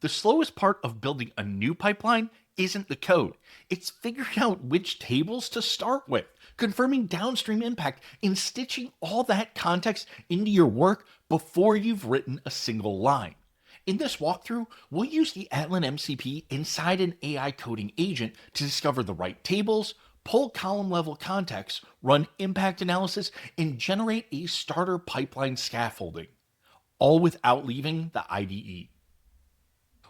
The slowest part of building a new pipeline isn't the code. It's figuring out which tables to start with, confirming downstream impact, and stitching all that context into your work before you've written a single line. In this walkthrough, we'll use the Atlan MCP inside an AI coding agent to discover the right tables, pull column level context, run impact analysis, and generate a starter pipeline scaffolding, all without leaving the IDE.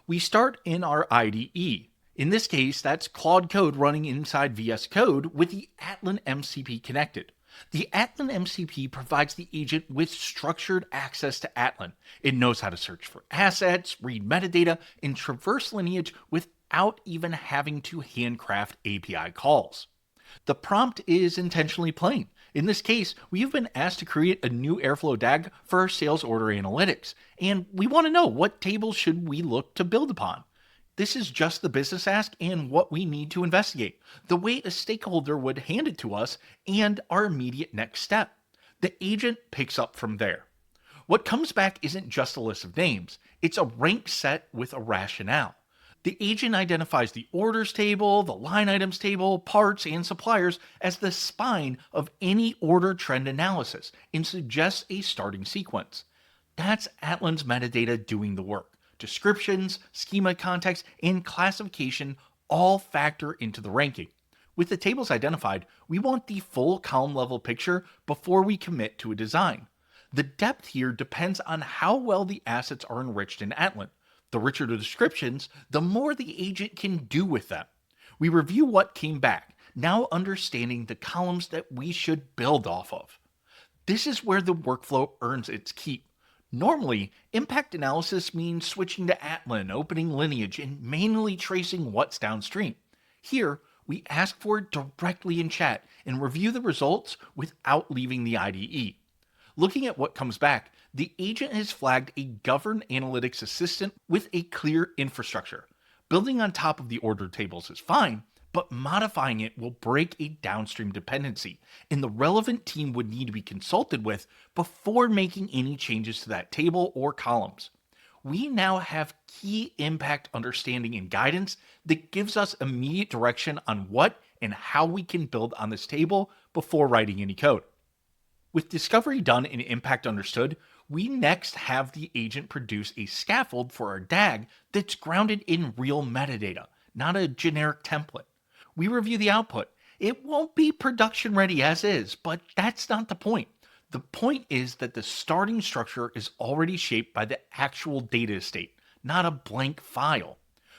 We start in our IDE. In this case, that's Claude Code running inside VS Code with the Atlan MCP connected. The Atlan MCP provides the agent with structured access to Atlan. It knows how to search for assets, read metadata, and traverse lineage without even having to handcraft API calls. The prompt is intentionally plain. In this case, we have been asked to create a new Airflow DAG for our sales order analytics, and we want to know what tables should we look to build upon. This is just the business ask and what we need to investigate, the way a stakeholder would hand it to us, and our immediate next step. The agent picks up from there. What comes back isn't just a list of names, it's a rank set with a rationale. The agent identifies the orders table, the line items table, parts, and suppliers as the spine of any order trend analysis and suggests a starting sequence. That's Atlan's metadata doing the work. Descriptions, schema context, and classification all factor into the ranking. With the tables identified, we want the full column level picture before we commit to a design. The depth here depends on how well the assets are enriched in Atlan. The richer the descriptions, the more the agent can do with them. We review what came back, now understanding the columns that we should build off of. This is where the workflow earns its keep. Normally, impact analysis means switching to Atlan, opening lineage, and manually tracing what's downstream. Here, we ask for it directly in chat and review the results without leaving the IDE. Looking at what comes back, the agent has flagged a governed analytics assistant with a clear infrastructure. Building on top of the order tables is fine, but modifying it will break a downstream dependency, and the relevant team would need to be consulted with before making any changes to that table or columns. We now have key impact understanding and guidance that gives us immediate direction on what and how we can build on this table before writing any code. With discovery done and impact understood, we next have the agent produce a scaffold for our DAG that's grounded in real metadata, not a generic template. We review the output. It won't be production ready as is, but that's not the point. The point is that the starting structure is already shaped by the actual data estate, not a blank file.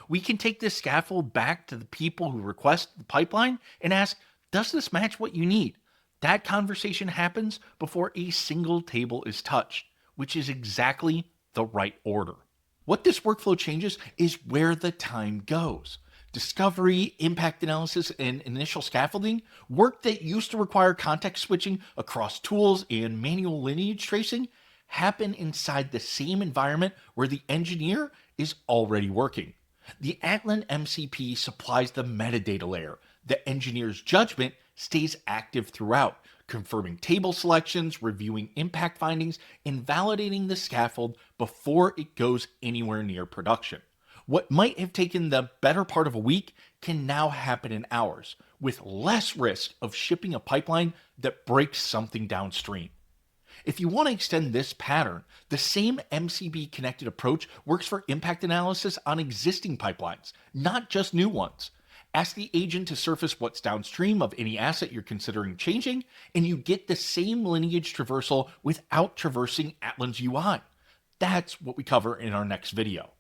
We can take this scaffold back to the people who request the pipeline and ask, does this match what you need? That conversation happens before a single table is touched, which is exactly the right order. What this workflow changes is where the time goes. Discovery, impact analysis, and initial scaffolding, work that used to require context switching across tools and manual lineage tracing, happen inside the same environment where the engineer is already working. The Atlan MCP supplies the metadata layer. The engineer's judgment stays active throughout, confirming table selections, reviewing impact findings, and validating the scaffold before it goes anywhere near production. What might have taken the better part of a week can now happen in hours, with less risk of shipping a pipeline that breaks something downstream. If you want to extend this pattern, the same MCP connected approach works for impact analysis on existing pipelines, not just new ones. Ask the agent to surface what's downstream of any asset you're considering changing, and you get the same lineage traversal without traversing Atlan's UI. That's what we cover in our next video.